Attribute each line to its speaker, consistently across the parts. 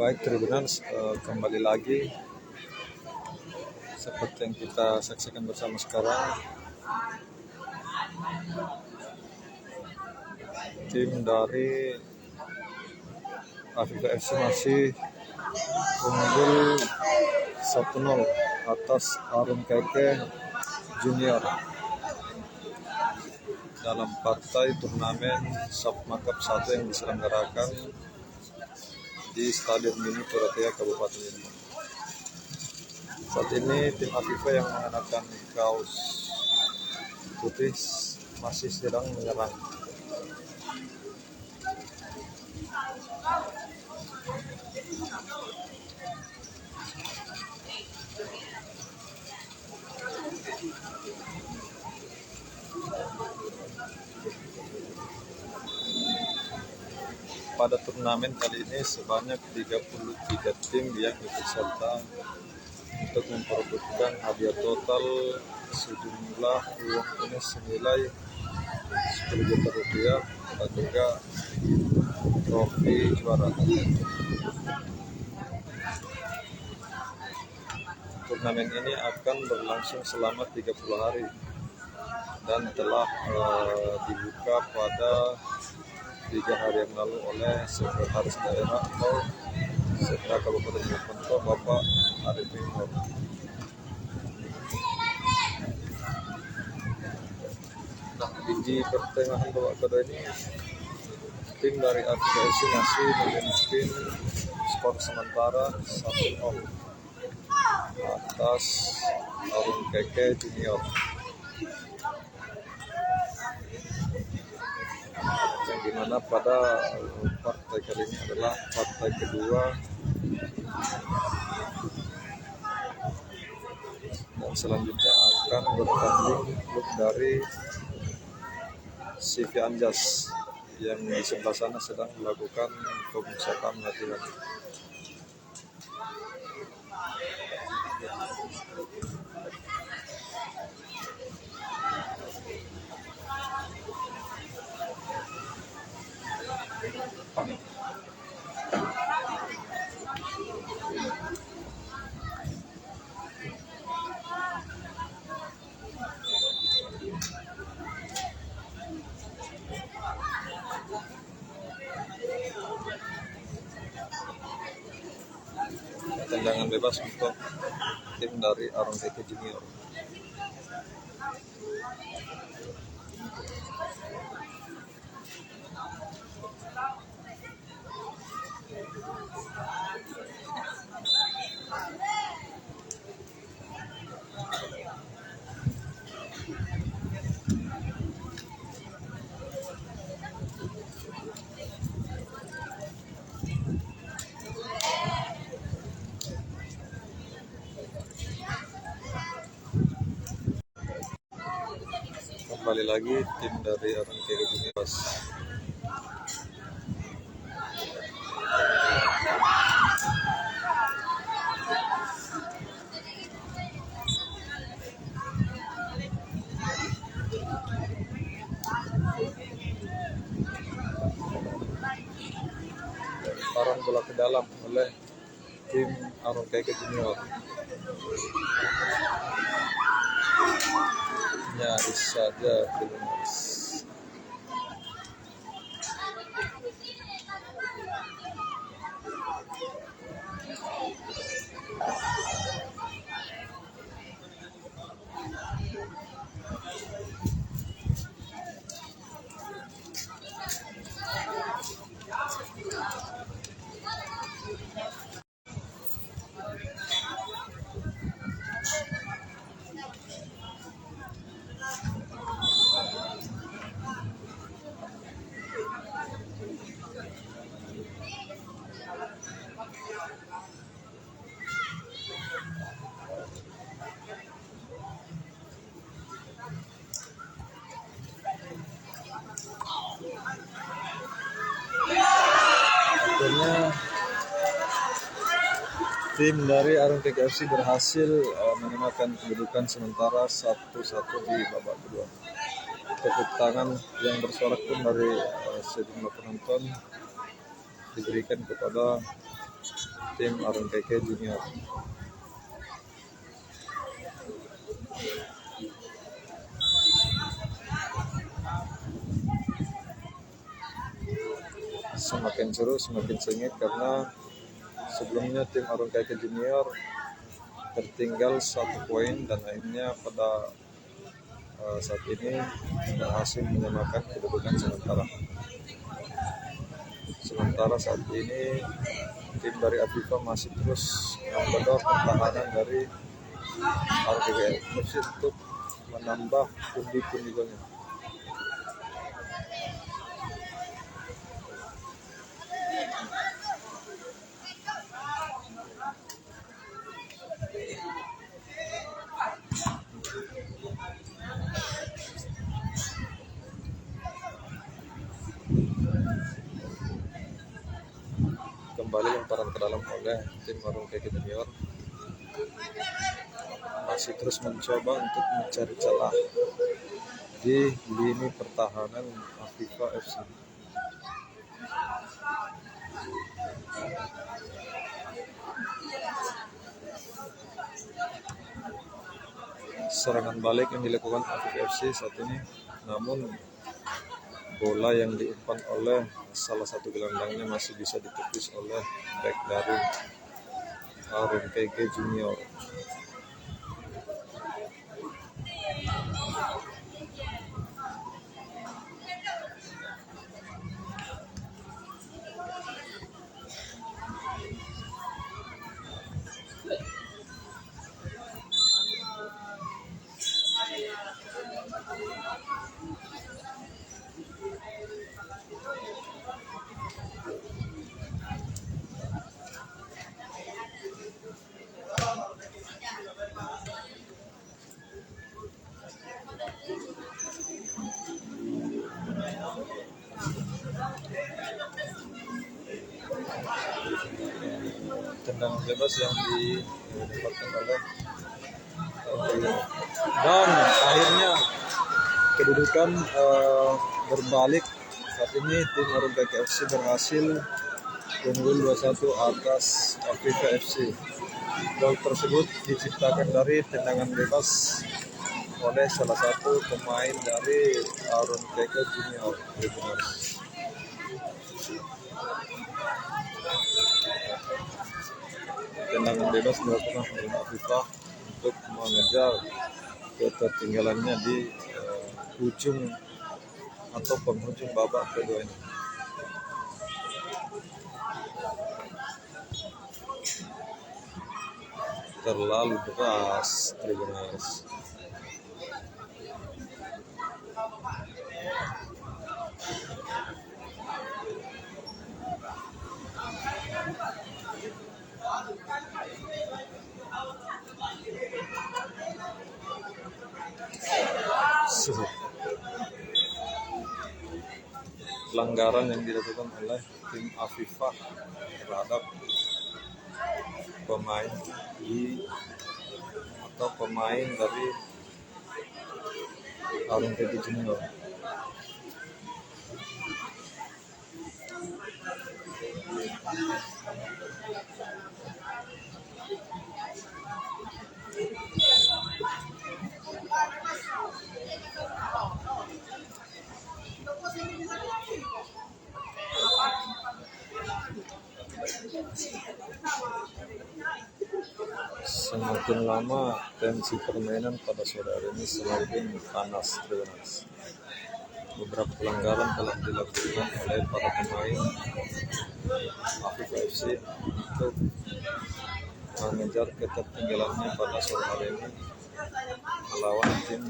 Speaker 1: Baik Tribuners, kembali lagi seperti yang kita saksikan bersama sekarang, tim dari Afifa FC masih unggul 1-0 atas Arun Keke Junior dalam partai turnamen Sabma Cup 1 yang diselenggarakan di Stadion Mini Puratia Kabupaten Jember. Saat ini tim Afifa yang mengenakan kaos putih masih sedang menyerang. Pada turnamen kali ini sebanyak 33 tim yang ikut serta untuk memperebutkan hadiah total sejumlah uang tunai senilai 10 juta rupiah dan juga trofi juara. Turnamen ini akan berlangsung selama 30 hari dan telah dibuka pada 3 hari yang lalu oleh Sekretaris Daerah atau Sekda Kabupaten Jember, Bapak Arifin Nur. Nah, di pertengahan babak kedua ini tim dari Afifa FC masih memimpin skor sementara 1-0 atas Arun Keke Junior. Yang dimana pada partai kali ini adalah partai kedua dan selanjutnya akan bertanding klub dari CV Anjas yang di sebelah sana sedang melakukan pemusatan latihan. Tendangan bebas untuk tim dari Arun Keke Junior. Kembali lagi tim dari Arun Keke Junior. Lemparan bola ke dalam oleh tim Arun Keke Junior. Nyaris saja Tribuners. Akhirnya tim dari Arun Keke FC berhasil menyamakan kedudukan sementara 1-1 di babak kedua. Tepuk tangan yang bersorak pun dari sejumlah penonton diberikan kepada tim Arun Keke Junior. Semakin seru, semakin sengit karena sebelumnya tim Arun Keke Junior tertinggal 1 poin dan akhirnya pada saat ini berhasil menyamakan kedudukan sementara. Sementara saat ini tim dari Afifa masih terus menggedor pertahanan dari Arun Keke FC untuk menambah pundi-pundi golnya. Kembali lemparan ke dalam oleh tim Arun Keke Junior, masih terus mencoba untuk mencari celah di lini pertahanan Afifa FC. Serangan balik yang dilakukan Afifa FC saat ini, namun bola yang diumpan oleh salah satu gelandangnya masih bisa ditepis oleh back dari Arun Keke Junior. Tendangan bebas yang didapatkan oleh dan akhirnya kedudukan berbalik. Saat ini tim Arun Keke FC berhasil unggul 2-1 atas Afifa FC. Gol tersebut diciptakan dari tendangan bebas oleh salah satu pemain dari Arun Keke Junior. Tendangan bebas dilakukan oleh Afifa untuk mengejar ketertinggalannya di ujung atau penghujung babak kedua ini. Terlalu deras Tribuners. Pelanggaran yang dilakukan oleh tim Afifa terhadap pemain dari Arun Keke Junior. Semakin lama tensi permainan pada sore hari ini semakin panas. Beberapa pelanggaran telah dilakukan oleh para pemain Afifa FC untuk mengejar ketertinggalannya pada sore hari ini melawan tim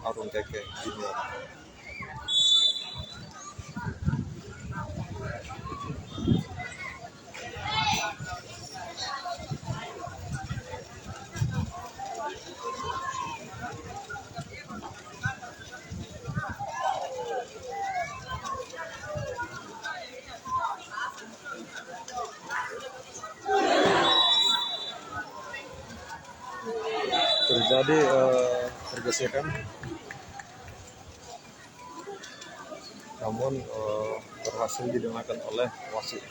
Speaker 1: Arun Keke Junior. Terjadi pergesekan, namun berhasil didengarkan oleh wasit.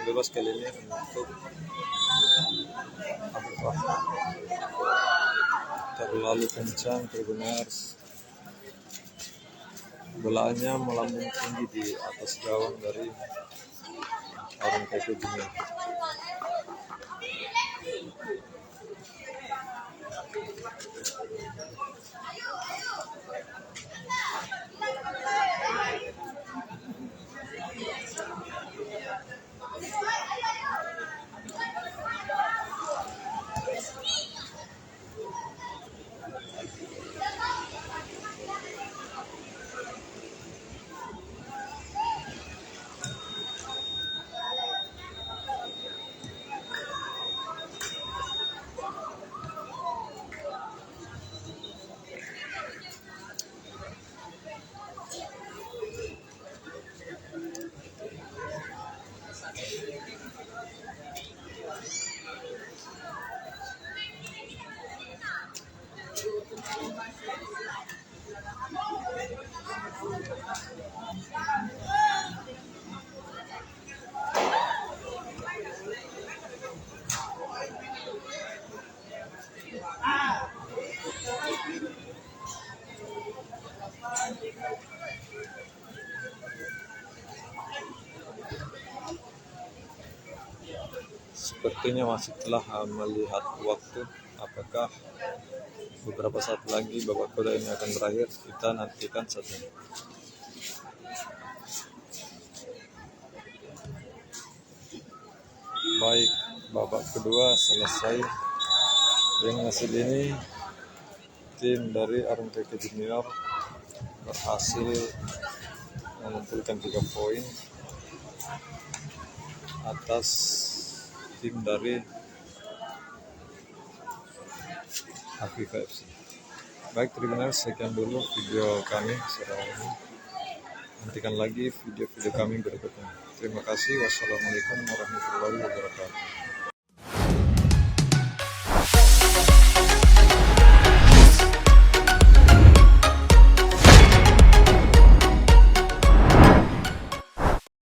Speaker 1: bebas kali ini untuk apakah terlalu kencang Tribuners. Bolaannya melambung tinggi di atas gawang dari Arung PP Junior. Sepertinya masih telah melihat waktu, apakah beberapa saat lagi babak kedua ini akan berakhir, kita nantikan saja. Baik, babak kedua selesai. Dengan hasil ini tim dari Arung PP Junior berhasil mengumpulkan 3 poin atas tim dari Afrika FC. Baik Tribuners, sekian dulu video kami sekarang ini. Nantikan lagi video-video kami berikutnya. Terima kasih. Wassalamualaikum warahmatullahi wabarakatuh.